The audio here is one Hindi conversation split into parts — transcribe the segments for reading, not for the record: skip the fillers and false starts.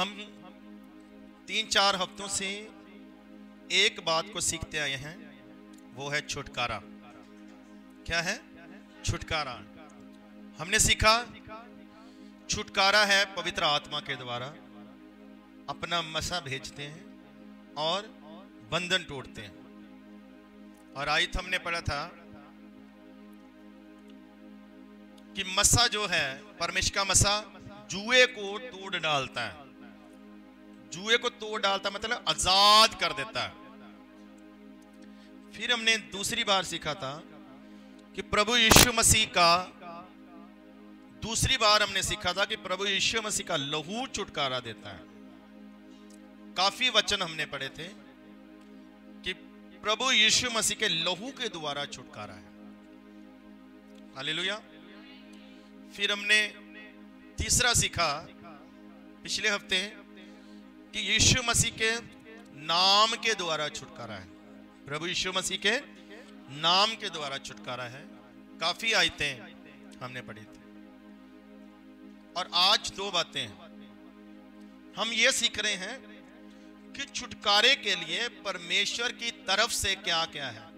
हम 3-4 हफ्तों से एक बात को सीखते आए हैं, वो है छुटकारा। क्या है? छुटकारा। हमने सीखा छुटकारा है पवित्र आत्मा के द्वारा, अपना मसा भेजते हैं और बंधन तोड़ते हैं। और आयत हमने पढ़ा था कि मसा जो है, परमेश्वर का मसा जुए को तोड़ डालता है। जुए को तोड़ डालता मतलब आजाद कर देता है। फिर हमने दूसरी बार सीखा था कि प्रभु यीशु मसीह का, दूसरी बार हमने सीखा था कि प्रभु यीशु मसीह का लहू छुटकारा देता है। काफी वचन हमने पढ़े थे कि प्रभु यीशु मसीह के लहू के द्वारा छुटकारा है। हालेलुया। फिर हमने तीसरा सीखा पिछले हफ्ते कि यीशु मसीह के नाम के द्वारा छुटकारा है। प्रभु यीशु मसीह के नाम के द्वारा छुटकारा है। काफी आयतें हमने पढ़ी थी। और आज 2 बातें हम ये सीख रहे हैं कि छुटकारे के लिए परमेश्वर की तरफ से क्या क्या है,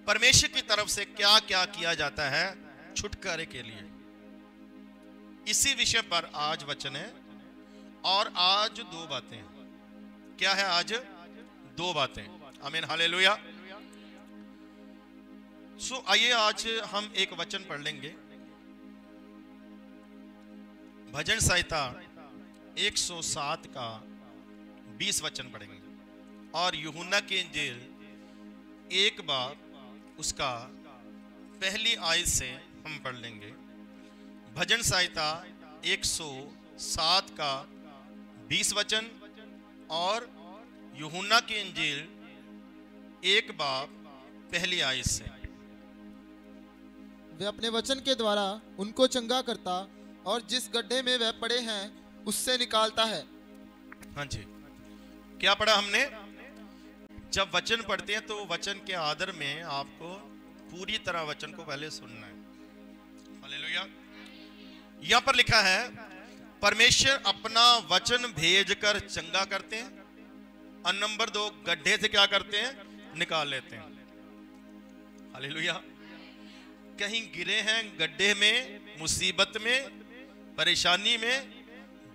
परमेश्वर की तरफ से क्या क्या किया जाता है छुटकारे के लिए। इसी विषय पर आज वचन है। और आज 2 बातें। क्या है? आज 2 बातें। आमीन, हालेलुया। आइए आज हम एक वचन पढ़ लेंगे। भजन संहिता 107 का 20 वचन पढ़ेंगे और यूहन्ना की इंजील 1 बाब उसका पहली आयत से हम पढ़ लेंगे। भजन संहिता 107 का 20 वचन और यूहन्ना की इंजील 1 बाब पहली आयत से। वे अपने वचन के द्वारा उनको चंगा करता और जिस गड्ढे में वे पड़े हैं उससे निकालता है। हाँ जी, क्या पढ़ा हमने? जब वचन पढ़ते हैं तो वचन के आदर में आपको पूरी तरह वचन को पहले सुनना है। हालेलुया। यहां पर लिखा है परमेश्वर अपना वचन भेजकर चंगा करते हैं और नंबर 2 गड्ढे से क्या करते हैं? निकाल लेते हैं। हालेलुया। कहीं गिरे हैं गड्ढे में, मुसीबत में, परेशानी में,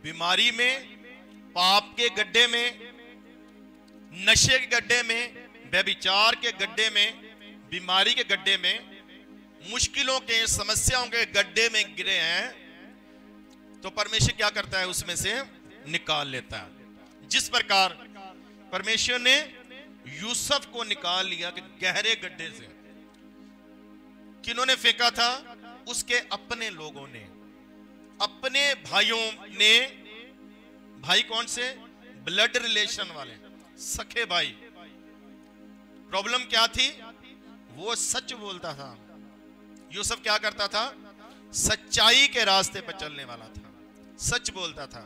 बीमारी में, पाप के गड्ढे में, नशे के गड्ढे में, व्यभिचार के गड्ढे में, बीमारी के गड्ढे में, मुश्किलों के, समस्याओं के गड्ढे में गिरे हैं, तो परमेश्वर क्या करता है? उसमें से निकाल लेता है। जिस प्रकार परमेश्वर ने यूसुफ को निकाल लिया कि गहरे गड्ढे से। किन्होंने फेंका था? उसके अपने लोगों ने, अपने भाइयों ने। भाई कौन से? ब्लड रिलेशन वाले, सखे भाई। प्रॉब्लम क्या थी? वो सच बोलता था। यूसुफ क्या करता था? सच्चाई के रास्ते पर चलने वाला था, सच बोलता था।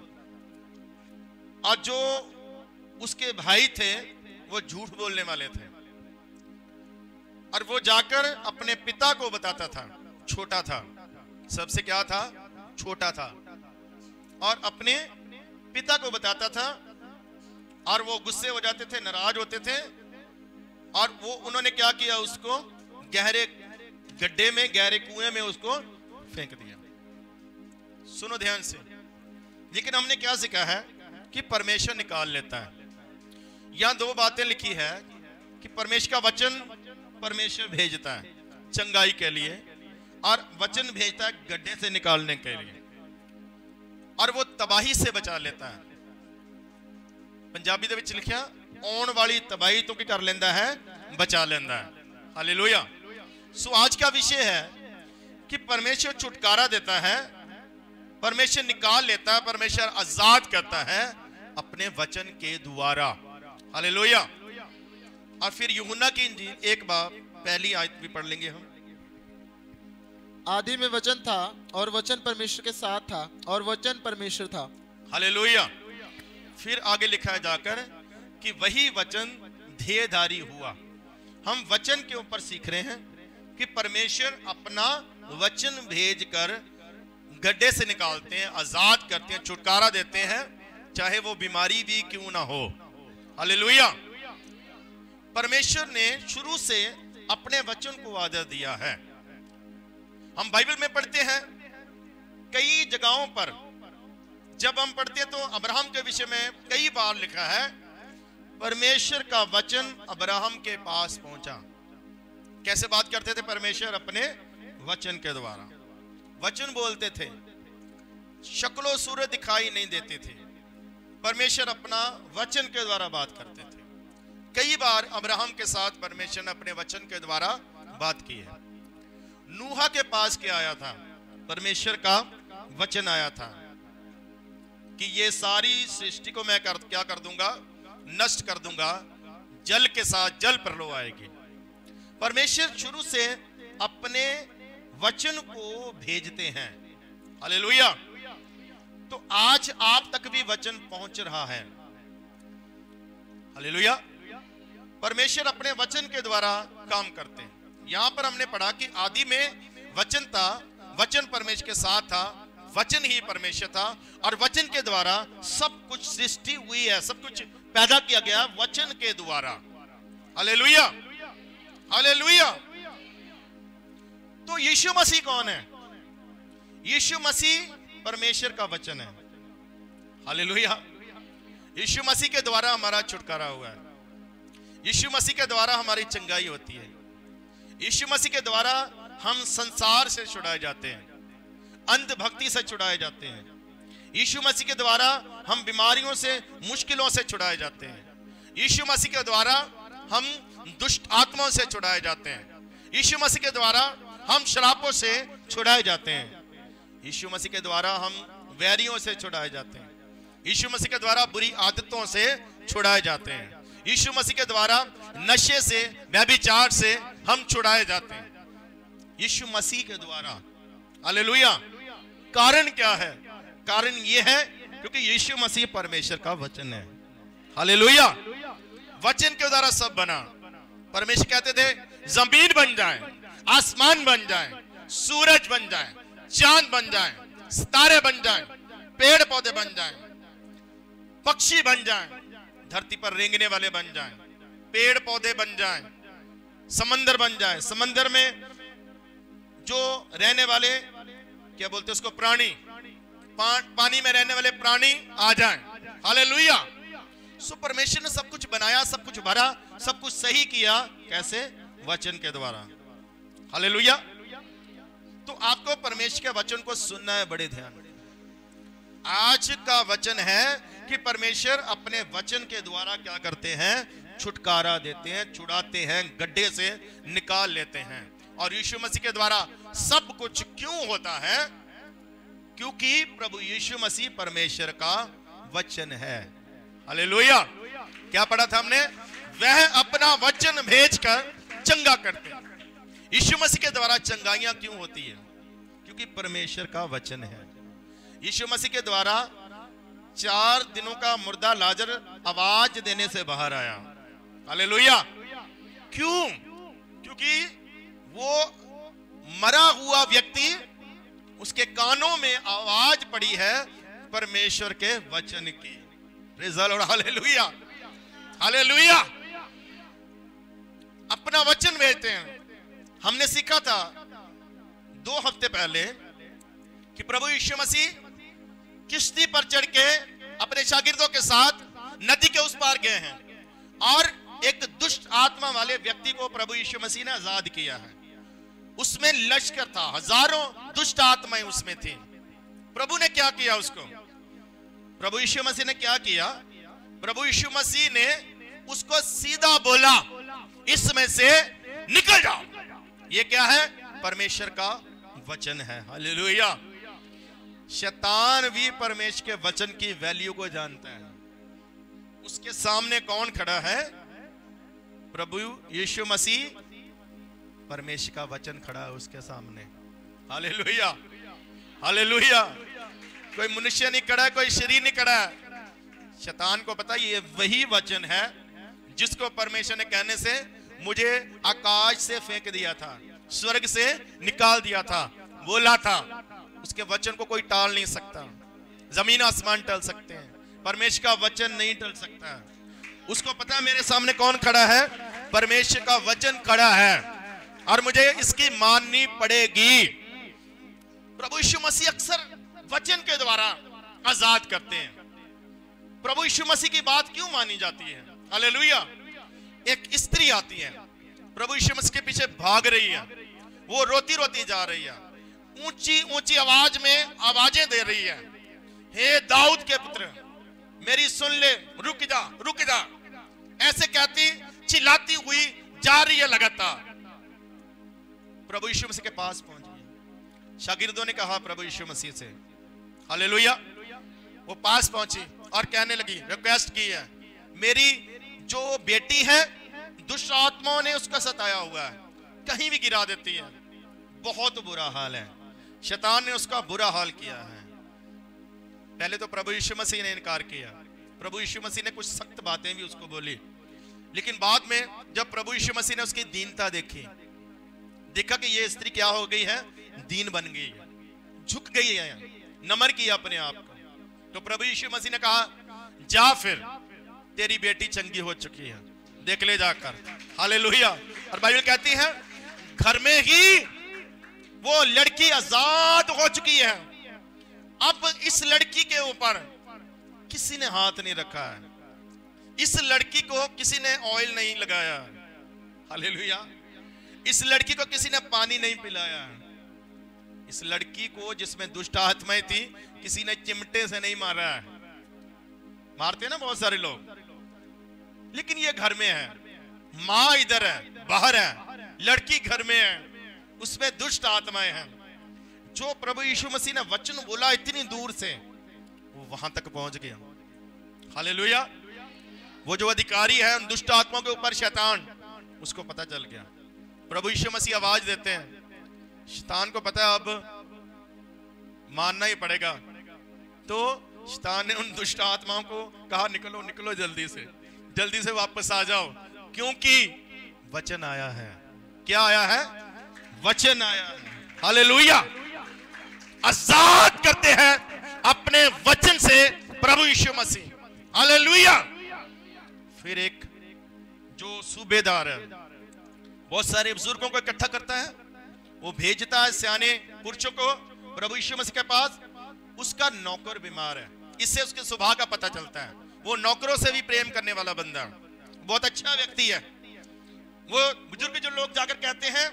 और जो उसके भाई थे वो झूठ बोलने वाले थे। और वो जाकर अपने पिता को बताता था। छोटा था, सबसे क्या था? छोटा था। और अपने पिता को बताता था और वो गुस्से हो जाते थे, नाराज होते थे। और वो उन्होंने क्या किया? उसको गहरे गड्ढे में, गहरे कुएं में उसको फेंक दिया। सुनो ध्यान से। लेकिन हमने क्या सीखा है कि परमेश्वर निकाल लेता है। यहां 2 बातें लिखी है कि परमेश्वर का वचन परमेश्वर भेजता है चंगाई के लिए और वचन भेजता है गड्ढे से निकालने के लिए, और वो तबाही से बचा लेता है। पंजाबी ਦੇ ਵਿੱਚ लिखा आने वाली तबाही तो की कर लेंदा है? बचा लेंदा है। हालेलुया। आज का विषय है कि परमेश्वर छुटकारा देता है, परमेश्वर निकाल लेता है, परमेश्वर आजाद करता है अपने वचन के द्वारा। हालेलुया। और फिर यूहन्ना की इंजील 1 बाब पहली आयत भी पढ़ लेंगे हम। आदि में वचन था और वचन परमेश्वर के साथ था और वचन परमेश्वर था। हालेलुया। फिर आगे लिखा है जाकर कि वही वचन देहधारी हुआ। हम वचन के ऊपर सीख रहे हैं कि परमेश्वर अपना वचन भेजकर गड्ढे से निकालते हैं, आजाद करते हैं, छुटकारा देते हैं चाहे वो बीमारी भी क्यों ना हो। हालेलुया। परमेश्वर ने शुरू से अपने वचन को आदर दिया है। हम बाइबल में पढ़ते हैं कई जगहों पर, जब हम पढ़ते हैं तो अब्राहम के विषय में कई बार लिखा है परमेश्वर का वचन अब्राहम के पास पहुंचा। कैसे बात करते थे परमेश्वर? अपने वचन के द्वारा वचन बोलते थे, शक्लो सूरत दिखाई नहीं देते थे, परमेश्वर अपना वचन के द्वारा बात करते थे। कई बार अब्राहम के साथ परमेश्वर ने अपने वचन के द्वारा बात की है। नूहा के पास क्या आया था? परमेश्वर का वचन आया था कि ये सारी सृष्टि को मैं क्या कर दूंगा? नष्ट कर दूंगा, जल के साथ जल प्रलय आएगी। परमेश्वर शुरू से अपने वचन को भेजते हैं। हालेलुया। तो आज आप तक भी वचन पहुंच रहा है। हालेलुया। परमेश्वर अपने वचन के द्वारा काम करते हैं। यहां पर हमने पढ़ा कि आदि में वचन था, वचन परमेश्वर के साथ था, वचन ही परमेश्वर था, और वचन के द्वारा सब कुछ सृष्टि हुई है, सब कुछ पैदा किया गया वचन के द्वारा। हालेलुया। हालेलुया। तो यीशु मसीह कौन है? यीशु मसीह परमेश्वर का वचन है। हालेलुया। यीशु मसीह के द्वारा हमारा छुटकारा हुआ है। यीशु मसीह के द्वारा हमारी चंगाई होती है। यीशु मसीह के द्वारा हम संसार से छुड़ाए जाते हैं, अंधभक्ति से छुड़ाए जाते हैं। यीशु मसीह के द्वारा हम बीमारियों से, मुश्किलों से छुड़ाए जाते हैं। यीशु मसीह के द्वारा हम दुष्ट आत्माओं से छुड़ाए जाते हैं। यीशु मसीह के द्वारा हम शराबों से छुड़ाए जाते हैं। यीशु मसीह के द्वारा हम वैरियों से छुड़ाए जाते हैं। यीशु मसीह के द्वारा बुरी आदतों से छुड़ाए जाते हैं। यीशु मसीह के द्वारा नशे से, व्यभिचार से हम छुड़ाए जाते हैं, यीशु मसीह के द्वारा। हालेलुया। कारण क्या है? कारण यह है क्योंकि यीशु मसीह परमेश्वर का वचन है। हालेलुया। वचन के द्वारा सब बना। परमेश्वर कहते थे जमीन बन जाए, आसमान बन जाए, सूरज बन जाए, चांद बन जाए, सितारे बन जाए, पेड़ पौधे बन जाए, पक्षी बन जाए, धरती पर रेंगने वाले बन जाएं, पेड़ पौधे बन जाएं, समंदर बन जाए, समंदर में जो रहने वाले क्या बोलते हैं उसको, प्राणी, पानी में रहने वाले प्राणी आ जाएं। हालेलुया। सो परमेश्वर ने सब कुछ बनाया, सब कुछ भरा, सब कुछ सही किया। कैसे? वचन के द्वारा। हालेलुया। तो आपको परमेश्वर के वचन को सुनना है बड़े ध्यान। आज का वचन है कि परमेश्वर अपने वचन के द्वारा क्या करते हैं? छुटकारा देते हैं, छुड़ाते हैं, गड्ढे से निकाल लेते हैं। और यीशु मसीह के द्वारा सब कुछ क्यों होता है? क्योंकि प्रभु यीशु मसीह परमेश्वर का वचन है। हालेलुया। क्या पढ़ा था हमने? वह अपना वचन भेजकर चंगा करते हैं। यीशु मसीह के द्वारा चंगाइयां क्यों होती है? क्योंकि परमेश्वर का वचन है। यीशु मसीह के द्वारा 4 दिनों का मुर्दा लाजर आवाज देने से बाहर आया। हालेलुया। क्यों? क्योंकि वो मरा हुआ व्यक्ति, उसके कानों में आवाज पड़ी है परमेश्वर के वचन की। Praise the Lord. Hallelujah. Hallelujah. अपना वचन भेजते हैं। हमने सीखा था 2 हफ्ते पहले कि प्रभु यीशु मसीह किश्ती पर चढ़ के अपने शागिर्दों के साथ नदी के उस पार गए हैं और एक दुष्ट आत्मा वाले व्यक्ति को प्रभु यीशु मसीह ने आजाद किया है। उसमें लश्कर था, हजारों दुष्ट आत्माएं उसमें थी। प्रभु ने क्या किया उसको? प्रभु यीशु मसीह ने क्या किया? प्रभु यीशु मसीह ने उसको सीधा बोला, इसमें से निकल जाओ। ये क्या है? परमेश्वर का वचन है। हालेलुया। शैतान भी परमेश्वर के वचन की वैल्यू को जानता है। उसके सामने कौन खड़ा है? प्रभु यीशु मसीह, परमेश्वर का वचन खड़ा है उसके सामने। हालेलुया। हालेलुया। कोई मनुष्य नहीं खड़ा है, कोई शरीर नहीं खड़ा है। शैतान को पता ये वही वचन है जिसको परमेश्वर ने कहने से मुझे आकाश से फेंक दिया था, स्वर्ग से निकाल दिया था, बोला था। उसके वचन को कोई टाल नहीं सकता। जमीन आसमान टल सकते हैं, परमेश्वर का वचन नहीं टल सकता है। उसको पता है मेरे सामने कौन खड़ा है, परमेश्वर का वचन खड़ा है और मुझे इसकी माननी पड़ेगी। प्रभु यीशु मसीह अक्सर वचन के द्वारा आजाद करते हैं। प्रभु यीशु मसीह की बात क्यों मानी जाती है? हालेलुया। एक स्त्री आती है, प्रभु यीशु मसीह के पीछे भाग रही है, वो रोती रोती जा रही है, ऊंची ऊंची आवाज में आवाजें दे रही है, हे दाऊद के पुत्र मेरी सुन ले, रुक जा रुक जा, ऐसे कहती चिल्लाती हुई जा रही है लगातार। प्रभु यीशु मसीह के पास पहुंच गई। शागिर्दों ने कहा प्रभु यीशु मसीह से, हालेलुया, वो पास पहुंची और कहने लगी, रिक्वेस्ट की है, मेरी जो बेटी है दुष्ट आत्माओं ने उसका सताया हुआ है, कहीं भी गिरा देती है, बहुत बुरा हाल है, शैतान ने उसका बुरा हाल किया है। पहले तो प्रभु यीशु मसीह ने इनकार किया, प्रभु यीशु मसीह ने कुछ सख्त बातें भी उसको बोली, लेकिन बाद में जब प्रभु यीशु मसीह ने उसकी दीनता देखी, देखा कि ये स्त्री क्या हो गई है, दीन बन गई है, झुक गई है, नमन किया अपने आप को, तो प्रभु यीशु मसीह ने कहा जा फिर तेरी बेटी चंगी हो चुकी है, देख ले जाकर। हालेलुया। और बाइबल कहती है घर में ही वो लड़की आजाद हो चुकी है। अब इस लड़की के ऊपर किसी ने हाथ नहीं रखा है, इस लड़की को किसी ने ऑयल नहीं लगाया, हालेलुया, इस लड़की को किसी ने पानी नहीं पिलाया, इस लड़की को जिसमें दुष्ट आत्माएं थी किसी ने चिमटे से नहीं मारा है। मारते ना बहुत सारे लोग, लेकिन ये घर में है, माँ इधर है, बाहर है, लड़की घर में है, उसमें दुष्ट आत्माएं हैं। जो प्रभु यीशु मसीह ने वचन बोला इतनी दूर से वो वहां तक पहुंच गया। हालेलुया। वो जो अधिकारी है उन दुष्ट आत्माओं के ऊपर शैतान, उसको पता चल गया। प्रभु यीशु मसीह आवाज देते हैं, शैतान को पता है अब मानना ही पड़ेगा, तो शैतान ने उन दुष्ट आत्माओं को कहा निकलो निकलो जल्दी से वापस आ जाओ, क्योंकि वचन आया है। क्या आया है? वचन आया है। हालेलुया। आजाद करते हैं अपने वचन से प्रभु यीशु मसीह। हालेलुया। फिर एक जो सूबेदार है बहुत सारे बुजुर्गों को इकट्ठा करता है, वो भेजता है सियाने पुरुषों को प्रभु यीशु मसीह के पास। उसका नौकर बीमार है, इससे उसके स्वभाव का पता चलता है। वो नौकरों से भी प्रेम करने वाला बंदा, बहुत अच्छा व्यक्ति है। वो बुजुर्ग जो लोग जाकर कहते हैं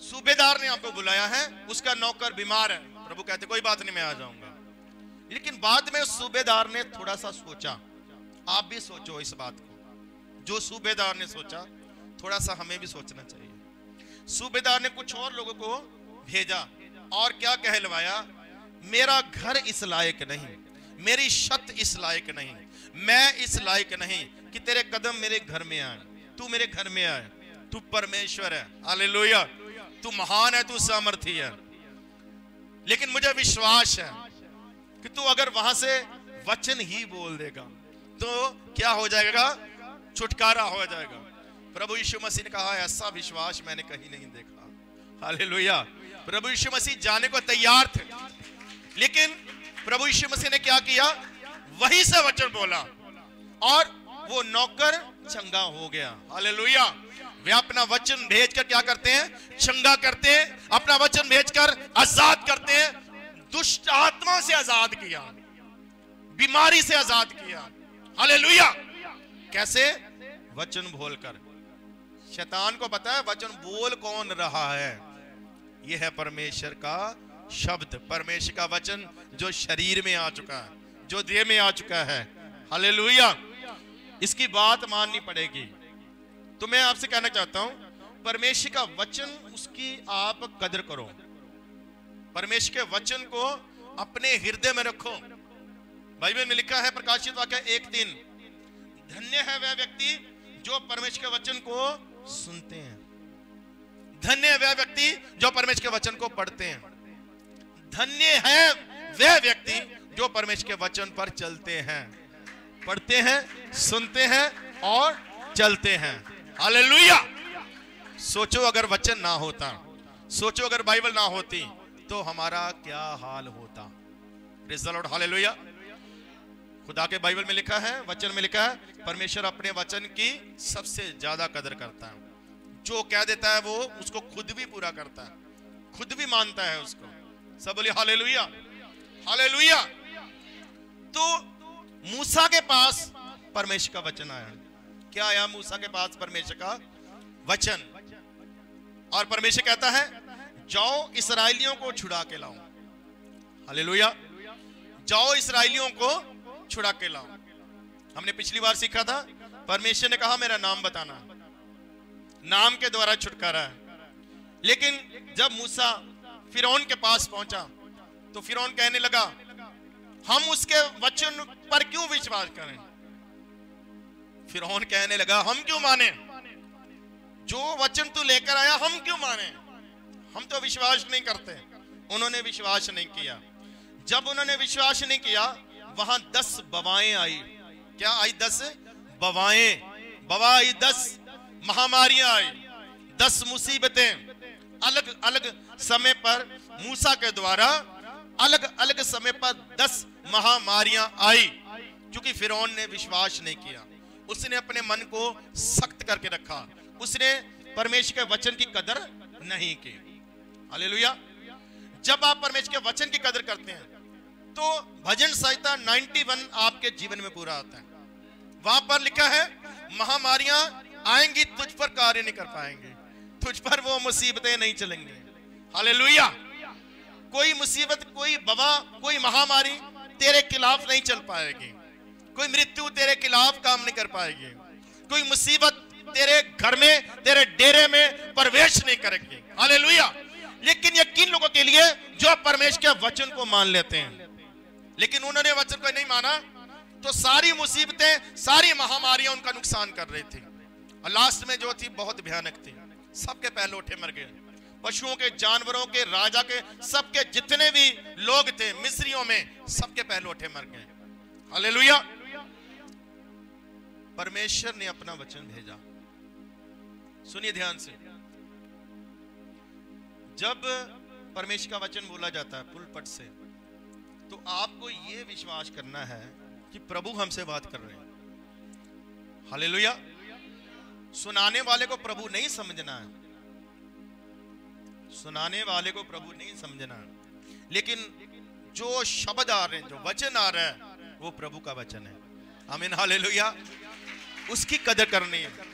सूबेदार ने आपको बुलाया है, उसका नौकर बीमार है। प्रभु कहते कोई बात नहीं, मैं आ जाऊंगा। लेकिन बाद में उस सूबेदार ने थोड़ा सा सोचा, आप भी सोचो इस बात को, जो सूबेदार ने सोचा थोड़ा सा हमें भी सोचना चाहिए। सूबेदार ने कुछ और लोगों को भेजा और क्या कहलवाया, मेरा घर इस लायक नहीं, मेरी छत इस लायक नहीं, मैं इस लायक नहीं कि तेरे कदम मेरे घर में आए, तू मेरे घर में आए, तू परमेश्वर है। हालेलुया। तू महान है, तू सामर्थी है। लेकिन मुझे विश्वास है कि तू अगर वहां से वचन ही बोल देगा तो क्या हो जाएगा, छुटकारा हो जाएगा। प्रभु यीशु मसीह ने कहा ऐसा विश्वास मैंने कहीं नहीं देखा। हालेलुया। प्रभु यीशु मसीह जाने को तैयार थे, लेकिन प्रभु यीशु मसीह ने क्या किया, वहीं से वचन बोला और वो नौकर चंगा हो गया। हालेलुया। वे अपना वचन भेजकर क्या करते हैं, चंगा करते हैं, अपना वचन भेजकर आजाद करते हैं। दुष्ट आत्मा से आजाद किया, बीमारी से आजाद किया। हालेलुया। कैसे? वचन बोलकर। शैतान को पता है वचन बोल कौन रहा है, यह है परमेश्वर का शब्द, परमेश्वर का वचन जो शरीर में आ चुका है, जो देह में आ चुका है। हालेलुया। इसकी बात माननी पड़ेगी। तो मैं आपसे कहना चाहता हूं, परमेश्वर का वचन उसकी आप कदर करो, परमेश्वर के वचन को अपने हृदय में रखो। बाइबल में लिखा है प्रकाशित वाक्य 1:3, धन्य है वह व्यक्ति जो परमेश्वर के वचन को सुनते हैं, धन्य है वह व्यक्ति जो परमेश्वर के वचन को पढ़ते हैं, धन्य है वह व्यक्ति जो परमेश्वर के वचन पर चलते हैं, पढ़ते हैं, सुनते हैं और चलते हैं। हालेलुया। सोचो अगर वचन ना होता, सोचो अगर बाइबल ना होती तो हमारा क्या हाल होता। Praise the Lord. हालेलुया। खुदा के बाइबल में लिखा है, वचन में लिखा है, परमेश्वर अपने वचन की सबसे ज्यादा कदर करता है। जो कह देता है वो उसको खुद भी पूरा करता है, खुद भी मानता है उसको। सब बोलिए हालेलुया, हालेलुया। तो मूसा के पास परमेश्वर का वचन आया। क्या आया मूसा के पास? परमेश्वर का वचन। और परमेश्वर कहता है जाओ इस्राएलियों को छुड़ा के लाओ। हालेलुया, जाओ इस्राएलियों को छुड़ा के लाओ। हमने पिछली बार सीखा था, परमेश्वर ने कहा मेरा नाम बताना, नाम के द्वारा छुटकारा है। लेकिन जब मूसा फिरौन के पास पहुंचा तो फिरौन कहने लगा हम उसके वचन पर क्यों विश्वास करें? फिरौन कहने लगा हम क्यों माने? जो वचन तू लेकर आया हम क्यों माने? हम तो विश्वास नहीं करते। उन्होंने विश्वास नहीं किया। जब उन्होंने विश्वास नहीं किया, वहां 10 बवाएं आई। क्या आई? 10 बवाएं। बवा आई, 10 महामारियां आई, 10 मुसीबतें अलग अलग समय पर मूसा के द्वारा अलग अलग समय पर 10 महामारियां आई। क्योंकि फिरौन ने विश्वास नहीं किया, उसने अपने मन को सख्त करके रखा, उसने परमेश्वर के वचन की कदर नहीं की। हालेलुया। जब आप परमेश्वर के वचन की कदर करते हैं तो भजन संहिता 91 आपके जीवन में पूरा आता है। वहां पर लिखा है महामारियां आएंगी, तुझ पर कार्य नहीं कर पाएंगे, तुझ पर वो मुसीबतें नहीं चलेंगे। हालेलुया। कोई मुसीबत, कोई बवा, कोई महामारी तेरे खिलाफ नहीं चल पाएगी, कोई मृत्यु तेरे खिलाफ काम नहीं कर पाएगी, कोई मुसीबत तेरे घर में, तेरे डेरे में प्रवेश नहीं करेगी। हालेलुया। लेकिन ये किन लोगों के लिए? जो परमेश्वर के वचन को मान लेते हैं। लेकिन उन्होंने वचन को नहीं माना तो सारी मुसीबतें, सारी महामारियां उनका नुकसान कर रही थी। और लास्ट में जो थी बहुत भयानक थी। सबके पहलौठे मर गए, पशुओं के, जानवरों के, राजा के, सबके जितने भी लोग थे मिस्रियों में, सबके पहलौठे मर गए। हालेलुया। परमेश्वर ने अपना वचन भेजा। सुनिए ध्यान से, जब परमेश्वर का वचन बोला जाता है पुलपट से, तो आपको यह विश्वास करना है कि प्रभु हमसे बात कर रहे हैं। हालेलुया। सुनाने वाले को प्रभु नहीं समझना है, सुनाने वाले को प्रभु नहीं समझना है, लेकिन जो शब्द आ रहे हैं, जो वचन आ रहा है, वो प्रभु का वचन है। आमीन, हालेलुया। उसकी कदर करनी है।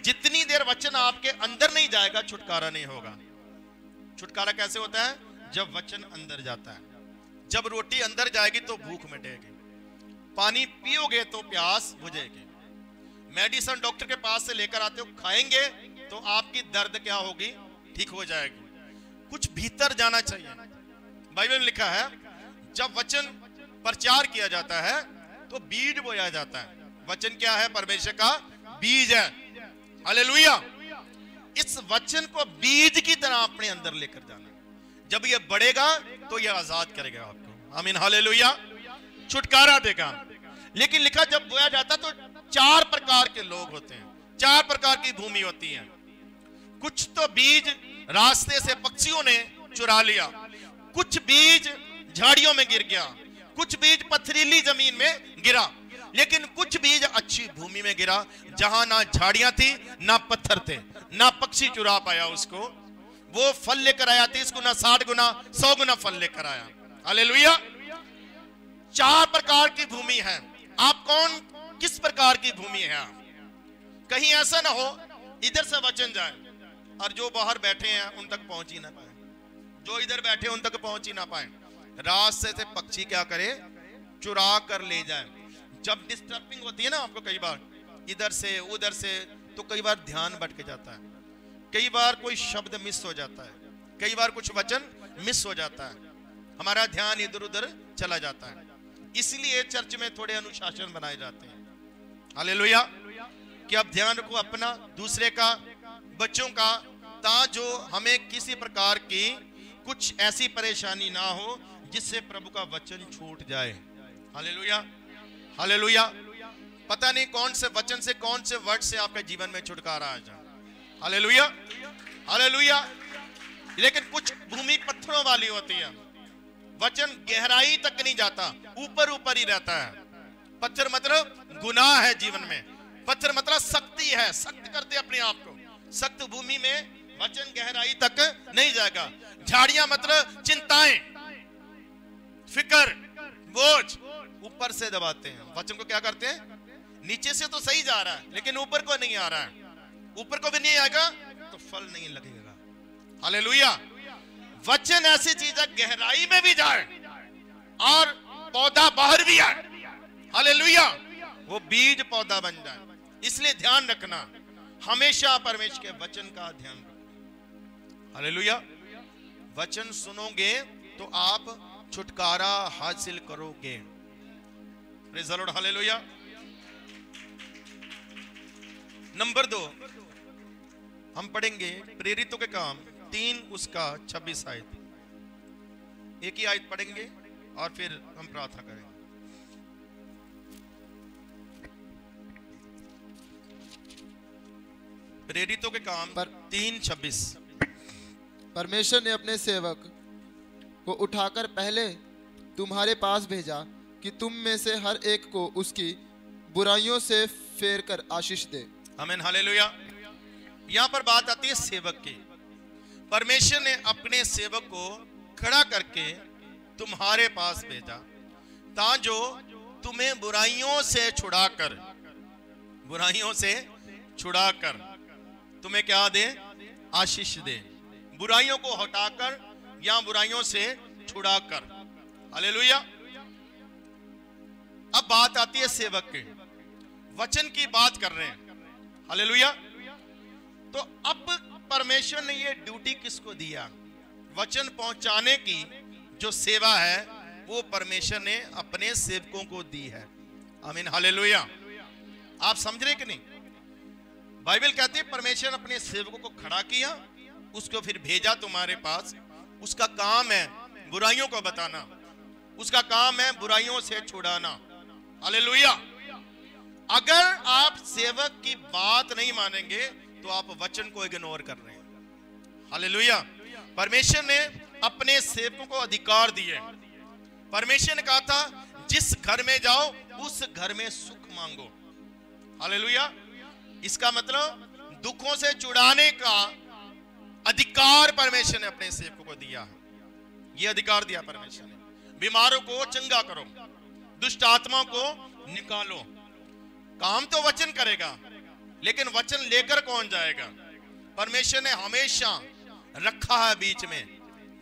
जितनी देर वचन आपके अंदर नहीं जाएगा, छुटकारा नहीं होगा। छुटकारा कैसे होता है? जब वचन अंदर जाता है। जब रोटी अंदर जाएगी तो भूख मिटेगी, पानी पियोगे तो प्यास बुझेगी, मेडिसिन डॉक्टर के पास से लेकर आते हो, खाएंगे तो आपकी दर्द क्या होगी? ठीक हो जाएगी। कुछ भीतर जाना चाहिए। बाइबल में लिखा है जब वचन प्रचार किया जाता है तो बीज बोया जाता है। वचन क्या है? परमेश्वर का बीज है। हालेलुया। इस वचन को बीज की तरह अपने अंदर लेकर जाना। जब ये बढ़ेगा तो ये आजाद करेगा आपको। आमीन, हालेलुया। छुटकारा देगा। लेकिन लिखा जब बोया जाता तो 4 प्रकार के लोग होते हैं, 4 प्रकार की भूमि होती है। कुछ तो बीज रास्ते से पक्षियों ने चुरा लिया, कुछ बीज झाड़ियों में गिर गया, कुछ बीज पथरीली जमीन में गिरा, लेकिन कुछ बीज अच्छी भूमि में गिरा, जहां ना झाड़ियां थी ना पत्थर थे, ना पक्षी चुरा पाया उसको। वो फल लेकर आया 30 गुना, 60 गुना, 100 गुना फल लेकर आया। हालेलुया। 4 प्रकार की भूमि है। आप कौन, किस प्रकार की भूमि है आप? कहीं ऐसा ना हो इधर से वचन जाए और जो बाहर बैठे हैं उन तक पहुंच ही ना पाए, जो इधर बैठे उन तक पहुंच ही ना पाए। रास्ते से पक्षी क्या करे? चुरा कर ले जाए। जब डिस्टर्बिंग होती है ना आपको, कई बार इधर से उधर से, तो कई बार ध्यान भटक जाता है, कई बार कोई शब्द मिस हो जाता है, कई बार कुछ वचन मिस हो जाता है, हमारा ध्यान इधर उधर चला जाता है। इसलिए चर्च में थोड़े अनुशासन बनाए जाते हैं। हालेलुया। कि अब ध्यान रखो अपना, दूसरे का, बच्चों का, ताजो हमें किसी प्रकार की कुछ ऐसी परेशानी ना हो जिससे प्रभु का वचन छूट जाए। Hallelujah, hallelujah. पता नहीं कौन से वचन से, कौन से वर्ड से आपके जीवन में छुटकारा आ जाए। Hallelujah, hallelujah. लेकिन कुछ भूमि पत्थरों वाली होती है, वचन गहराई तक नहीं जाता, ऊपर ऊपर ही रहता है। पत्थर मतलब गुनाह है जीवन में, पत्थर मतलब शक्ति है, सख्त करते अपने आप को। सख्त भूमि में वचन गहराई तक नहीं जाएगा। झाड़ियां मतलब चिंताएं, फिक्र, बोझ ऊपर से दबाते हैं। वचन को क्या करते हैं? नीचे से तो सही जा रहा है लेकिन ऊपर को नहीं आ रहा है, ऊपर को भी नहीं आएगा तो फल नहीं लगेगा। हालेलुया। वचन ऐसी चीज है गहराई में भी जाए और पौधा बाहर भी आए। हालेलुया। वो बीज पौधा बन जाए। इसलिए ध्यान रखना, हमेशा परमेश्वर के वचन का ध्यान रखना। हालेलुया। वचन सुनोगे तो आप छुटकारा हासिल करोगे। Praise the Lord. Hallelujah. Number 2 हम पढ़ेंगे प्रेरितों के काम 3:26 आयत। एक ही आयत पढ़ेंगे और फिर हम प्रार्थना करेंगे। प्रेरितों के काम 3:26। परमेश्वर ने अपने सेवक को उठाकर पहले तुम्हारे पास भेजा कि तुम में से हर एक को उसकी बुराइयों से फेर कर आशीष दे। आमीन। हालेलुया। यहां पर बात आती है सेवक की। परमेश्वर ने अपने सेवक को खड़ा करके तुम्हारे पास भेजा ताकि तुम्हें बुराइयों से छुड़ाकर तुम्हें क्या दे? आशीष दे। बुराइयों को हटाकर या बुराइयों से छुड़ाकर। हालेलुया। अब बात आती है सेवक के, वचन की बात कर रहे हैं। हालेलुया। तो अब परमेश्वर ने ये ड्यूटी किसको दिया? वचन पहुंचाने की जो सेवा है वो परमेश्वर ने अपने सेवकों को दी है। आमीन। हालेलुया। आप समझ रहे कि नहीं? बाइबल कहती है परमेश्वर अपने सेवकों को खड़ा किया, उसको फिर भेजा तुम्हारे पास। उसका काम है बुराइयों को बताना, उसका काम है बुराइयों से छुड़ाना। हालेलुया। अगर आप सेवक की बात नहीं मानेंगे तो आप वचन को इग्नोर कर रहे हैं। हालेलुया। परमेश्वर ने अपने सेवकों को अधिकार दिए। परमेश्वर ने कहा था जिस घर में जाओ उस घर में सुख मांगो। हालेलुया। इसका मतलब दुखों से छुड़ाने का अधिकार परमेश्वर ने अपने सेवकों को दिया है। यह अधिकार दिया परमेश्वर ने। बीमारों को चंगा करो, दुष्ट आत्माओं को निकालो। काम तो वचन करेगा लेकिन वचन लेकर कौन जाएगा? परमेश्वर ने हमेशा रखा है, बीच में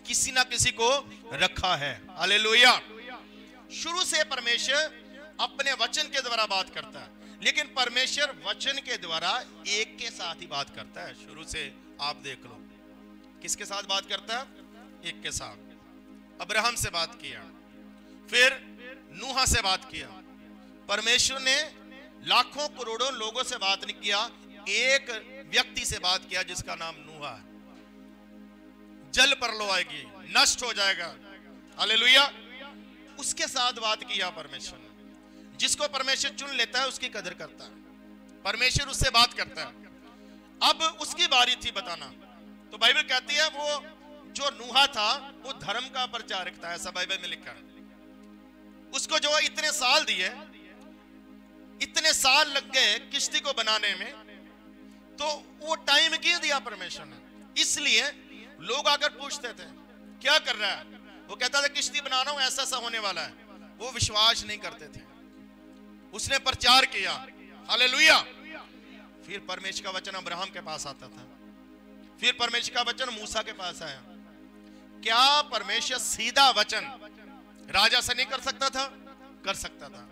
किसी ना किसी को रखा है। हालेलुया। शुरू से परमेश्वर अपने वचन के द्वारा बात करता है, लेकिन परमेश्वर वचन के द्वारा एक के साथ ही बात करता है। शुरू से आप देख लो, किसके साथ बात करता है? एक के साथ। अब्राहम से बात किया, फिर नूह से बात किया। परमेश्वर ने लाखों करोड़ों लोगों से बात नहीं किया, एक व्यक्ति से बात किया जिसका नाम नूह है। जल परलो आएगी, नष्ट हो जाएगा। हालेलुया। उसके साथ बात किया परमेश्वर ने। जिसको परमेश्वर चुन लेता है उसकी कदर करता है। परमेश्वर उससे बात करता है। अब उसकी बारी थी बताना। तो बाइबल कहती है वो जो नूह था वो धर्म का प्रचारक था, ऐसा बाइबल में लिखा है। उसको जो इतने साल दिए, इतने साल लग गए किश्ती को बनाने में, तो वो टाइम क्यों दिया परमेश्वर ने? इसलिए लोग आकर पूछते थे क्या कर रहा है? वो कहता था किश्ती बना रहा हूं, ऐसा ऐसा होने वाला है। वो विश्वास नहीं करते थे। उसने प्रचार किया। हालेलुया। फिर परमेश्वर का वचन अब्राहम के पास आता था, फिर परमेश्वर का वचन मूसा के पास आया। क्या परमेश्वर सीधा वचन राजा से नहीं कर सकता था? कर सकता था,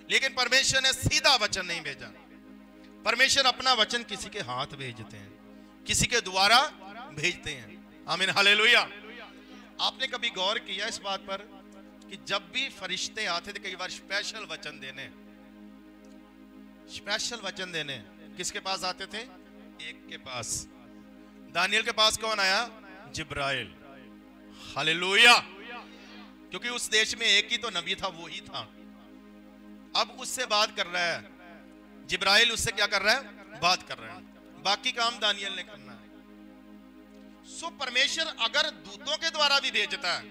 लेकिन परमेश्वर ने सीधा वचन नहीं भेजा। परमेश्वर अपना वचन किसी के हाथ भेजते हैं, किसी के द्वारा भेजते हैं। आमीन। हालेलुया। आपने कभी गौर किया इस बात पर कि जब भी फरिश्ते आते थे कई बार स्पेशल वचन देने किसके पास आते थे? एक के पास। दानियल के पास कौन आया? जिब्राइल। हालेलुया। क्योंकि उस देश में एक ही तो नबी था, वो ही था। अब उससे बात कर रहा है जिब्राइल, उससे क्या कर रहा है? बात कर रहा है। बाकी काम दानियल ने करना है। सो परमेश्वर अगर दूतों के द्वारा भी भेजता है,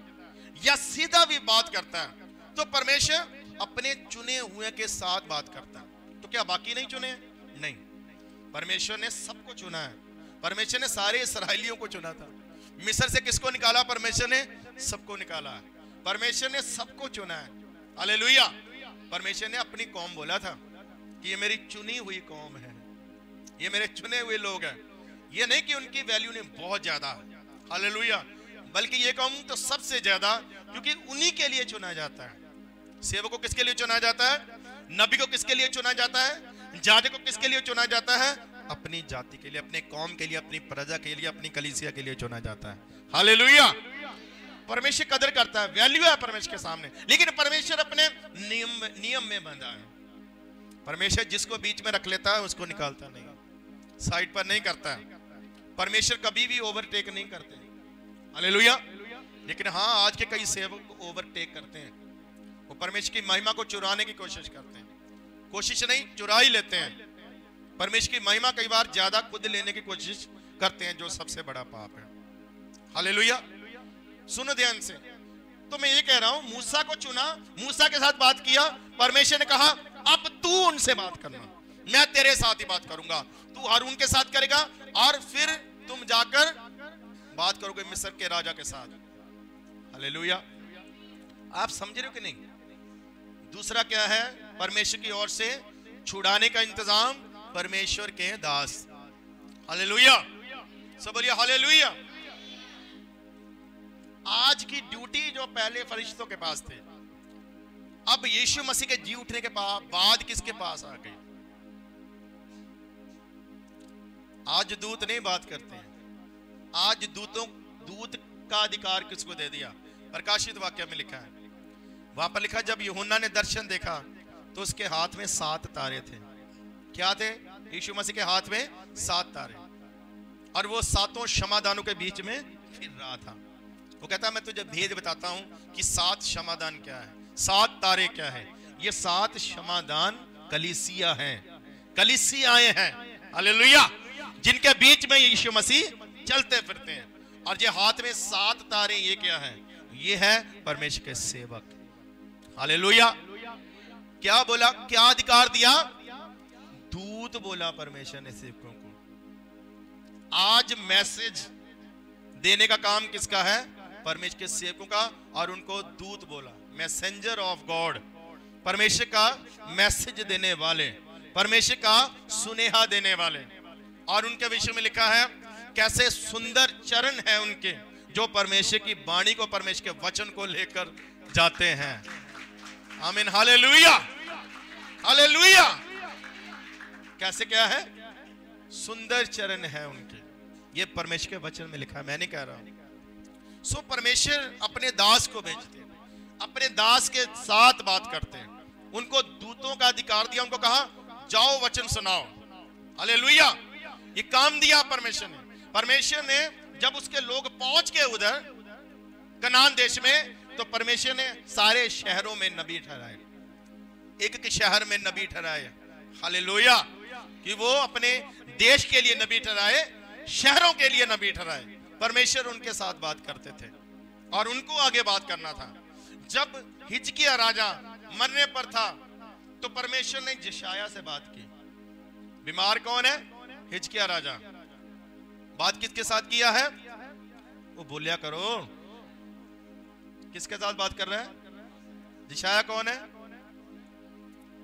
या सीधा भी बात करता है, तो परमेश्वर अपने चुने हुए के साथ बात करता है। तो क्या बाकी नहीं चुने? नहीं, परमेश्वर ने सबको चुना है। परमेश्वर ने सारे इस्राएलियों को चुना था। मिस्र से किसको निकाला? परमेश्वर ने सबको निकाला है। परमेश्वर ने सबको चुना है। हालेलुया। परमेश्वर ने अपनी कौम बोला था कि ये मेरी चुनी हुई कौम है, ये मेरे चुने हुए लोग हैं। ये नहीं कि उनकी वैल्यू नहीं बहुत ज्यादा है, हालेलुया, बल्कि ये कहूं तो सबसे ज्यादा, क्योंकि उन्हीं के लिए चुना जाता है। सेवक को किसके लिए चुना जाता है? नबी को किसके लिए चुना जाता है? जाजक को किसके लिए चुना जाता है? अपनी जाति के लिए, अपने कौम के लिए, अपनी प्रजा के लिए, अपनी कलीसिया के लिए चुना जाता है। हालेलुया। परमेश्वर कदर करता है, वैल्यू है परमेश्वर के सामने, लेकिन परमेश्वर अपने नियम में बंधा है। परमेश्वर जिसको बीच में रख लेता है उसको निकालता नहीं, साइड पर नहीं करता है। परमेश्वर कभी भी ओवरटेक नहीं करते। हालेलुया। लेकिन हाँ, आज के कई सेवक ओवरटेक करते हैं, वो परमेश्वर की महिमा को चुराने की कोशिश करते हैं। कोशिश नहीं, चुरा ही लेते हैं। परमेश्वर की महिमा कई बार ज्यादा खुद लेने की कोशिश करते हैं, जो सबसे बड़ा पाप है। हालेलुया। सुनो ध्यान से। तो मैं ये कह रहा हूं, मूसा को चुना, मूसा के साथ बात किया, परमेश्वर ने कहा अब तू उनसे बात करना, मैं तेरे साथ ही बात करूंगा, तू हारून के साथ करेगा और फिर तुम जाकर बात करोगे मिस्र के राजा के साथ। हालेलुया। आप समझ रहे हो कि नहीं? दूसरा क्या है? परमेश्वर की ओर से छुड़ाने का इंतजाम, परमेश्वर के दास। हालेलुया। सब बोलिए हालेलुया। आज की ड्यूटी जो पहले फरिश्तों के पास थे, अब यीशु मसीह के जी उठने के बाद किसके पास आ गई? आज दूत नहीं बात करते हैं, आज दूत का अधिकार किसको दे दिया? प्रकाशित वाक्य में लिखा है, वहां पर लिखा, जब यूहन्ना ने दर्शन देखा तो उसके हाथ में 7 तारे थे। क्या थे? यीशु मसीह के हाथ में 7 तारे, और वो 7 क्षमादानों के बीच में फिर रहा था। वो कहता है मैं तुझे भेद बताता हूं कि 7 क्षमादान क्या है, 7 तारे क्या है। ये 7 क्षमादान कलीसिया हैं, कलीसियाएं हैं। हालेलुया। जिनके बीच में यीशु मसीह चलते फिरते हैं। और ये हाथ में 7 तारे, ये क्या है? ये है परमेश्वर के सेवक। हालेलुया। क्या बोला? क्या अधिकार दिया? दूत बोला परमेश्वर ने सेवकों को। आज मैसेज देने का काम किसका है? परमेश्वर के सेवकों का। और उनको दूत बोला, मैसेंजर ऑफ गॉड, परमेश्वर का मैसेज देने वाले, परमेश्वर का सुनेहा देने वाले। और उनके विषय में लिखा है कैसे सुंदर चरण है उनके, जो परमेश्वर की वाणी को, परमेश्वर के वचन को लेकर जाते हैं। आमीन। हालेलुया। हालेलुया। कैसे क्या है? सुंदर चरण है उनके। ये परमेश्वर के वचन में लिखा है, मैं नहीं कह रहा हूं। सो परमेश्वर अपने दास को भेजते हैं, अपने दास के साथ बात करते हैं। उनको दूतों का अधिकार दिया, उनको कहा जाओ वचन सुनाओ। हालेलुया। ये काम दिया परमेश्वर ने। परमेश्वर ने जब उसके लोग पहुंच के उधर कनान देश में, तो परमेश्वर ने सारे शहरों में नबी ठहराए, एक शहर में नबी ठहराए। हालेलुया। कि वो अपने देश के लिए नबी ठहराए, शहरों के लिए नबी ठहराए। परमेश्वर उनके साथ बात करते थे और उनको आगे बात करना था। जब हिजकिय्याह राजा मरने पर था, तो परमेश्वर ने यशायाह से बात की। बीमार कौन है? हिजकिय्याह राजा। बात किसके साथ किया है? वो बोलिया करो, किसके साथ बात कर रहा है? यशायाह कौन है?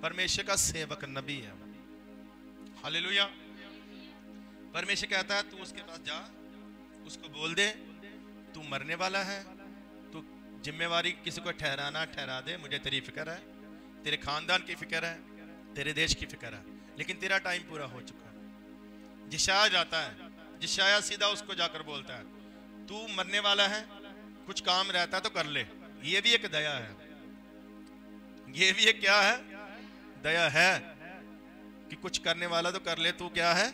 परमेश्वर का सेवक, नबी है। हालेलुया। परमेश्वर कहता है तू उसके पास जा, उसको बोल दे तू मरने वाला है, तू जिम्मेवारी किसी को ठहराना ठहरा दे, मुझे तेरी फिक्र है, तेरे खानदान की फिक्र है, तेरे देश की फिक्र है, लेकिन तेरा टाइम पूरा हो चुका है। यशायाह जाता है, यशायाह सीधा उसको जाकर बोलता है तू मरने वाला है, कुछ काम रहता है तो कर ले। ये भी एक दया है, ये भी एक क्या है? दया है कि कुछ करने वाला तो कर ले, तू क्या है?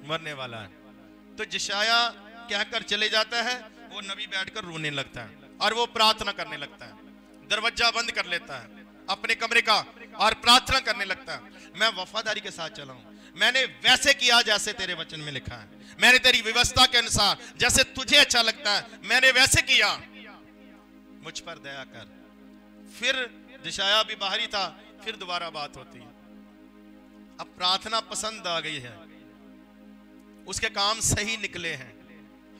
मरने वाला है। तो यशायाह कहकर चले जाता है, वो नबी बैठकर रोने लगता है और वो प्रार्थना करने लगता है, दरवाजा बंद कर लेता है अपने कमरे का और प्रार्थना करने लगता है, मैं वफादारी के साथ चला हूं, मैंने वैसे किया जैसे तेरे वचन में लिखा है, मैंने तेरी व्यवस्था के अनुसार जैसे तुझे अच्छा लगता है मैंने वैसे किया, मुझ पर दया कर। फिर यशायाह भी बाहरी था, फिर दोबारा बात होती है। अब प्रार्थना पसंद आ गई है, उसके काम सही निकले हैं,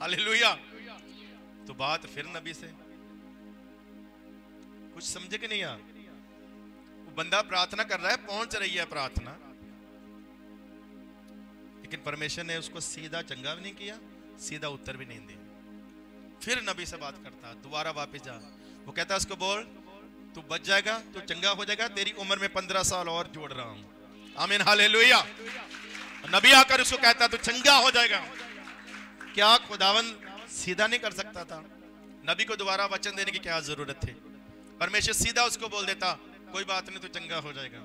हालेलुया। तो बात फिर नबी से, कुछ समझे कि नहीं यार? वो बंदा प्रार्थना कर रहा है, पहुंच रही है प्रार्थना, लेकिन परमेश्वर ने उसको सीधा चंगा भी नहीं किया, सीधा उत्तर भी नहीं दिया। फिर नबी से बात करता, दोबारा वापस जा। वो कहता उसको बोल, तू बच जाएगा, तू चंगा हो जाएगा, तेरी उम्र में 15 साल और जोड़ रहा हूं। आमीन, हालेलुया। नबी आकर उसको कहता तू चंगा हो जाएगा। क्या खुदावंद सीधा नहीं कर सकता था? नबी को दोबारा वचन देने की क्या जरूरत थी? परमेश्वर सीधा उसको बोल देता, कोई बात नहीं, तू चंगा हो जाएगा,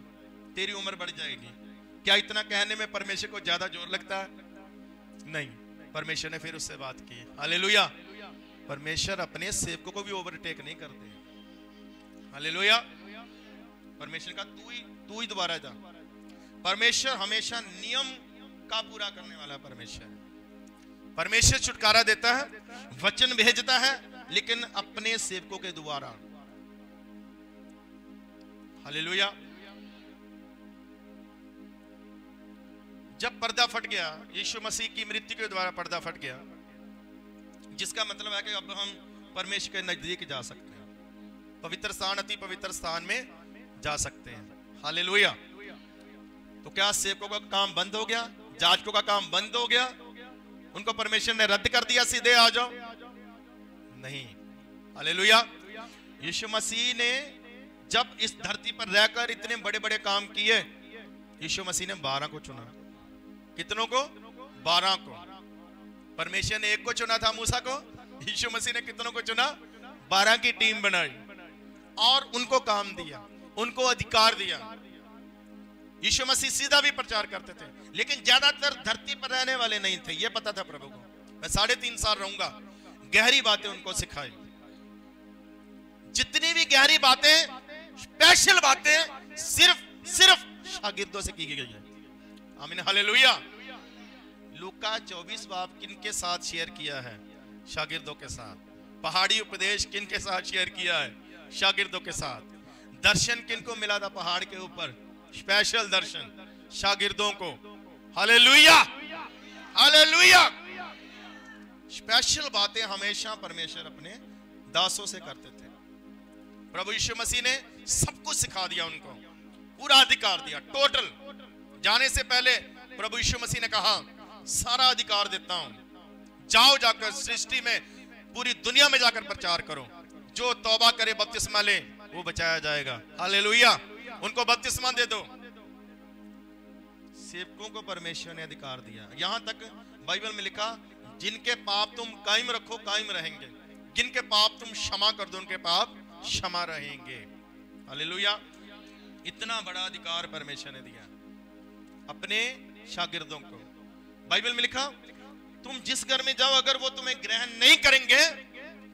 तेरी उम्र बढ़ जाएगी। क्या इतना कहने में परमेश्वर को ज्यादा जोर लगता है? नहीं। परमेश्वर ने फिर उससे बात की, हालेलुया। परमेश्वर अपने सेवकों को भी ओवरटेक नहीं करते, हालेलुया। परमेश्वर का तू ही दोबारा जा। परमेश्वर हमेशा नियम का पूरा करने वाला परमेश्वर है। परमेश्वर छुटकारा देता है, वचन भेजता है, लेकिन अपने सेवकों के द्वारा, हालेलुया। जब पर्दा फट गया, यीशु मसीह की मृत्यु के द्वारा पर्दा फट गया, जिसका मतलब है कि अब हम परमेश्वर के नजदीक जा सकते हैं, पवित्र स्थान, अति पवित्र स्थान में जा सकते हैं, हालेलुया। तो क्या सेवकों का काम बंद हो गया? जाजकों का काम बंद हो गया? उनको परमेश्वर ने रद्द कर दिया, सीधे आ जाओ? नहीं, हालेलुया। यीशु मसीह ने जब इस धरती पर रहकर इतने बड़े बड़े काम किए, यीशु मसीह ने 12 को चुना। कितनों को? 12 को। परमेश्वर ने एक को चुना था, मूसा को। यीशु मसीह ने कितनों को चुना? 12 की टीम बनाई और उनको काम दिया, उनको अधिकार दिया। यीशु मसीह सीधा भी प्रचार करते थे, लेकिन ज्यादातर धरती पर रहने वाले नहीं थे, यह पता था प्रभु को। मैं 3.5 साल रहूंगा, गहरी बातें उनको सिखाई। जितनी भी गहरी बातें, स्पेशल बातें सिर्फ शागिर्दों से की गई है। आमीन, हालेलुया। लूका 24 बाब किनके साथ शेयर किया है? शागिर्दों के साथ। पहाड़ी उपदेश किनके साथ शेयर किया है? शागिर्दों के साथ। दर्शन किनको मिला था पहाड़ के ऊपर? स्पेशल दर्शन शागिर्दों को, हालेलुया, हालेलुया। स्पेशल बातें हमेशा परमेश्वर अपने दासों से करते थे। प्रभु यीशु मसीह ने सब कुछ सिखा दिया, उनको पूरा अधिकार दिया, टोटल। जाने से पहले प्रभु यीशु मसीह ने कहा, सारा अधिकार देता हूं, जाओ जाकर सृष्टि में, पूरी दुनिया में जाकर प्रचार करो। जो तौबा करे, बपतिस्मा ले, वो बचाया जाएगा, हालेलुया। उनको बपतिस्मा दे दो। सेवकों को परमेश्वर ने अधिकार दिया। यहां तक बाइबल में लिखा, जिनके पाप तुम कायम रखो, कायम रहेंगे। जिनके पाप तुम क्षमा कर दो, उनके पाप क्षमा रहेंगे, हालेलुया। इतना बड़ा अधिकार परमेश्वर ने दिया अपने शागिर्दों को। बाइबल में लिखा, तुम जिस घर में जाओ, अगर वो तुम्हें ग्रहण नहीं करेंगे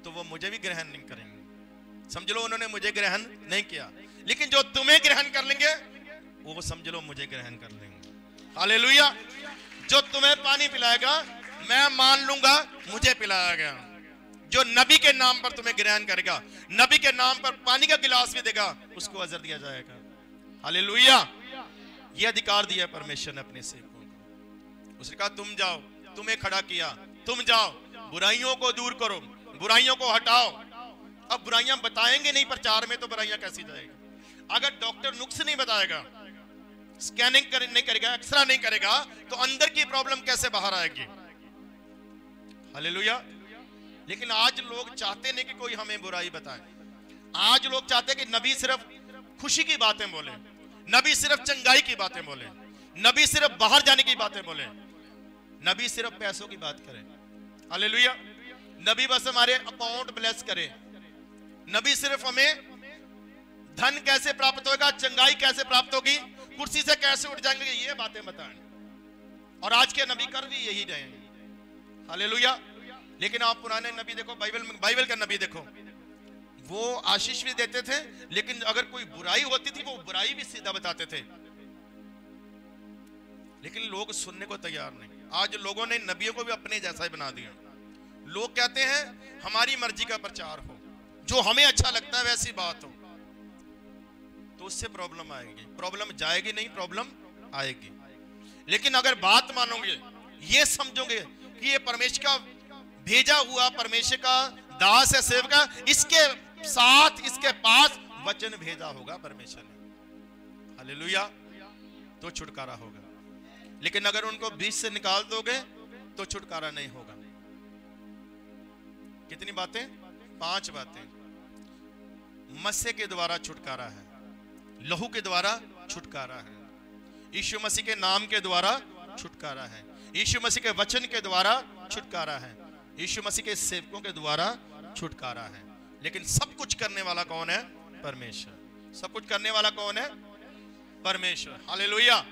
तो वो मुझे भी ग्रहण नहीं करेंगे। समझ लो, उन्होंने मुझे ग्रहण नहीं किया, लेकिन जो तुम्हें ग्रहण कर लेंगे वो समझ लो मुझे ग्रहण कर लेंगे, हालेलुया। जो तुम्हें पानी पिलाएगा, मैं मान लूंगा मुझे पिलाया गया। जो नबी के नाम पर तुम्हें ग्रहण करेगा, नबी के नाम पर पानी का गिलास भी देगा, उसको अजर दिया जाएगा, हालेलुया। यह अधिकार दिया परमेश्वर ने अपने सेवकों को। उसने कहा, तुम जाओ, तुम्हें खड़ा किया, तुम जाओ, बुराइयों को दूर करो, बुराइयों को हटाओ। अब बुराइयां बताएंगे नहीं प्रचार में, तो बुराइयां कैसी जाएगी? अगर डॉक्टर नुक्स नहीं बताएगा, स्कैनिंग नहीं करेगा, एक्सरे नहीं करेगा, तो अंदर की प्रॉब्लम कैसे बाहर आएगी? हालेलुया। लेकिन आज लोग चाहते नहीं कि कोई हमें बुराई बताए। आज लोग चाहते कि नबी सिर्फ खुशी की बातें बोले, नबी सिर्फ चंगाई की बातें बोले, नबी सिर्फ बाहर जाने की बातें बोले, नबी सिर्फ पैसों की बात करे, हालेलुया। नबी बस हमारे अकाउंट ब्लेस करे, नबी सिर्फ हमें धन कैसे प्राप्त होगा, चंगाई कैसे प्राप्त होगी, कुर्सी से कैसे उठ जाएंगे, ये बातें बताएं। और आज के नबी कर भी यही रहे, हालेलुया। लेकिन आप पुराने नबी देखो, बाइबल का नबी देखो, वो आशीष भी देते थे, लेकिन अगर कोई बुराई होती थी वो बुराई भी सीधा बताते थे, लेकिन लोग सुनने को तैयार नहीं। आज लोगों ने नबियों को भी अपने जैसा ही बना दिया। लोग कहते हैं हमारी मर्जी का प्रचार हो, जो हमें अच्छा लगता है वैसी बात हो, तो उससे प्रॉब्लम आएगी। प्रॉब्लम जाएगी नहीं, प्रॉब्लम आएगी। लेकिन अगर बात मानोगे, ये समझोगे कि ये परमेश्वर का भेजा हुआ, परमेश्वर का दास है, सेवक है, इसके साथ, इसके पास वचन भेजा होगा परमेश्वर ने, हालेलुया, तो छुटकारा होगा। लेकिन अगर उनको बीच से निकाल दोगे तो छुटकारा नहीं होगा। कितनी बातें? 5 बातें। मसीह के द्वारा छुटकारा है, लहू के द्वारा छुटकारा है, यीशु मसीह के नाम के द्वारा छुटकारा है, यीशु मसीह के वचन के द्वारा छुटकारा है, यीशु मसीह के सेवकों के द्वारा छुटकारा है। लेकिन सब कुछ करने वाला कौन है? परमेश्वर। सब कुछ करने वाला कौन है? परमेश्वर, हालेलुया।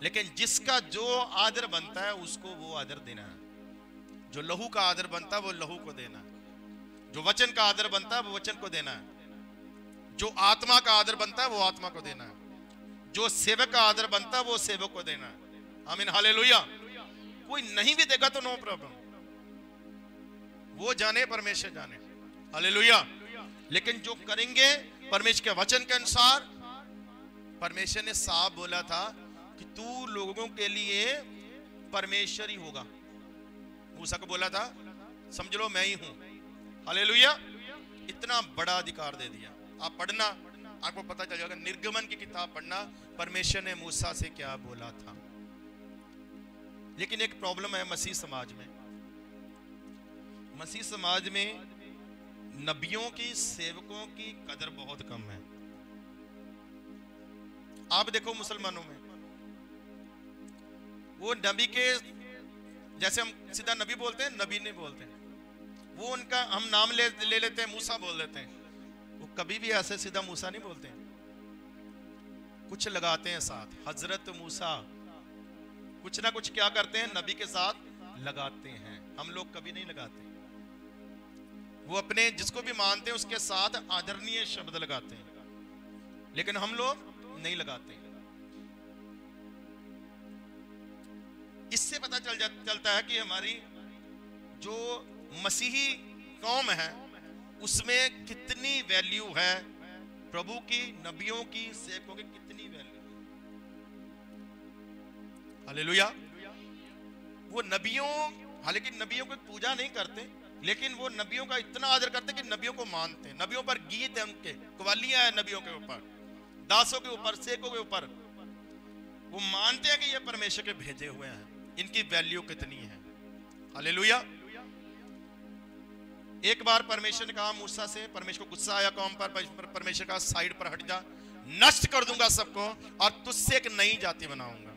लेकिन जिसका जो आदर बनता है उसको वो आदर देना है। जो लहू का आदर बनता है वो लहू को देना है। जो वचन का आदर बनता है वो वचन को देना है। जो आत्मा का आदर बनता है वो आत्मा को देना है। जो सेवक का आदर बनता है वो सेवक को देना है। आमीन, हालेलुया। कोई नहीं भी देगा तो नो प्रॉब्लम, वो जाने, परमेश्वर जाने, हालेलुया। लेकिन जो करेंगे परमेश्वर के वचन के अनुसार, परमेश्वर ने साफ बोला था कि तू लोगों के लिए परमेश्वर ही होगा। मूसा को बोला था, समझ लो मैं ही हूं, हालेलुया। इतना बड़ा अधिकार दे दिया। आप पढ़ना, आपको पता चल जाएगा। निर्गमन की किताब पढ़ना, परमेश्वर ने मूसा से क्या बोला था। लेकिन एक प्रॉब्लम है मसीह समाज में। मसीह समाज में नबियों की, सेवकों की कदर बहुत कम है। आप देखो मुसलमानों में, वो नबी के, जैसे हम सीधा नबी बोलते हैं, नबी नहीं बोलते हैं। वो उनका हम नाम ले लेते हैं, मूसा बोल देते हैं। वो कभी भी ऐसे सीधा मूसा नहीं बोलते हैं, कुछ लगाते हैं साथ। हजरत मूसा, कुछ ना कुछ क्या करते हैं, नबी के साथ लगाते हैं। हम लोग कभी नहीं लगाते। वो अपने जिसको भी मानते हैं उसके साथ आदरणीय शब्द लगाते हैं, लेकिन हम लोग नहीं लगाते। इससे पता चलता है कि हमारी जो मसीही कौम है उसमें कितनी वैल्यू है, प्रभु की, नबियों की, सेवकों की कितनी वैल्यू है, हालेलुया। वो नबियों, हालांकि नबियों की पूजा नहीं करते, लेकिन वो नबियों का इतना आदर करते कि नबियों को मानते हैं। नबियों पर गीत है, उनके कवालियां है नबियों के ऊपर, दासों के ऊपर, सेवकों के ऊपर। वो मानते हैं कि ये परमेश्वर के भेजे हुए हैं। इनकी वैल्यू कितनी है, हालेलुया। एक बार परमेश्वर ने कहा मूसा से, परमेश्वर को गुस्सा आया कौम पर, परमेश्वर का साइड पर हट जा, नष्ट कर दूंगा सबको और तुझसे एक नई जाति बनाऊंगा।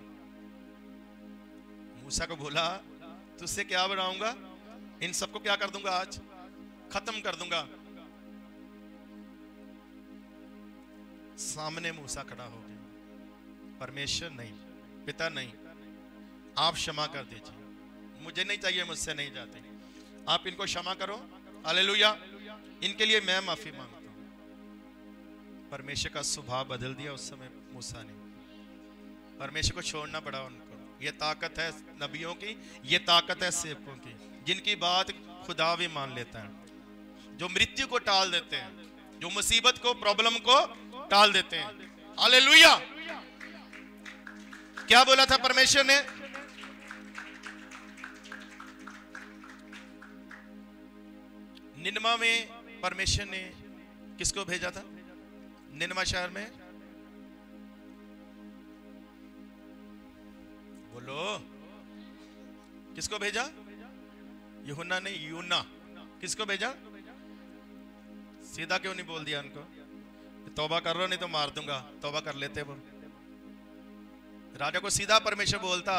मूसा को बोला, तुझसे क्या बनाऊंगा? इन सबको क्या कर दूंगा? आज खत्म कर दूंगा। सामने मूसा खड़ा हो गया। परमेश्वर नहीं, पिता नहीं, आप क्षमा कर दीजिए, मुझे नहीं चाहिए, मुझसे नहीं जाते, आप इनको क्षमा करो, हालेलुया। इनके लिए मैं माफी मांगता हूं। परमेश्वर का स्वभाव बदल दिया उस समय मूसा ने। परमेश्वर को छोड़ना पड़ा उनको। ये ताकत है नबियों की, ये ताकत है सेवकों की, जिनकी बात खुदा भी मान लेता है, जो मृत्यु को टाल देते हैं, जो मुसीबत को, प्रॉब्लम को टाल देते हैं, हालेलुया। क्या बोला था परमेश्वर ने? निनवा में परमेश्वर ने किसको भेजा था? निनवा शहर में, बोलो, किसको भेजा? यूहन्ना ने, यूना। किसको भेजा? सीधा क्यों नहीं बोल दिया उनको? तौबा कर लो नहीं तो मार दूंगा। तौबा कर लेते वो। राजा को सीधा परमेश्वर बोलता,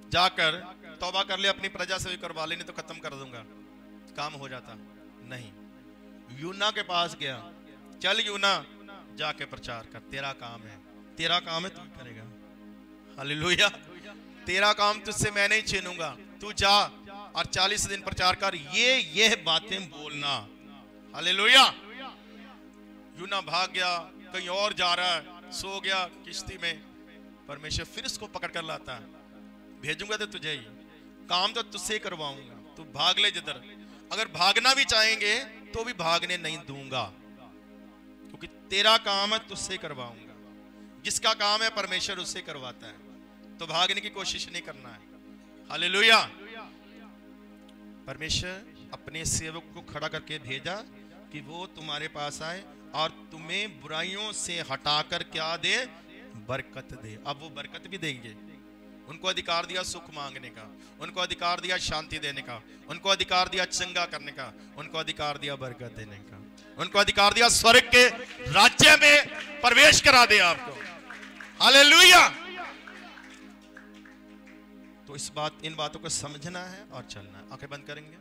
जाकर तौबा कर ले, अपनी प्रजा से भी करवा ले, नहीं तो खत्म कर दूंगा, काम हो जाता। नहीं, यूना के पास गया, चल यूना जाके प्रचार कर, तेरा काम है, तेरा काम है, तू करेगा, हालेलुया। तेरा काम तुझसे मैं नहीं छीनूंगा, तू जा और 40 दिन प्रचार कर, ये बातें बोलना, हालेलुया। यूना भाग गया, कहीं और जा रहा है, सो गया किश्ती में। परमेश्वर फिर उसको पकड़ कर लाता है, भेजूंगा तो तुझे ही, काम तो तुझसे ही करवाऊंगा, तू भाग ले जिधर। अगर भागना भी चाहेंगे तो भी भागने नहीं दूंगा, क्योंकि तेरा काम है तुझसे करवाऊंगा। जिसका काम है परमेश्वर उससे करवाता है, तो भागने की कोशिश नहीं करना है। हालेलुया। परमेश्वर अपने सेवक को खड़ा करके भेजा कि वो तुम्हारे पास आए और तुम्हें बुराइयों से हटाकर क्या दे? बरकत दे। अब वो बरकत भी देंगे। उनको अधिकार दिया सुख मांगने का, उनको अधिकार दिया शांति देने का, उनको अधिकार दिया चंगा करने का, उनको अधिकार दिया बरकत देने का, उनको अधिकार दिया स्वर्ग के राज्य में प्रवेश करा दे आपको। हालेलुया। तो इन बातों को समझना है और चलना है। आंखें बंद करेंगे।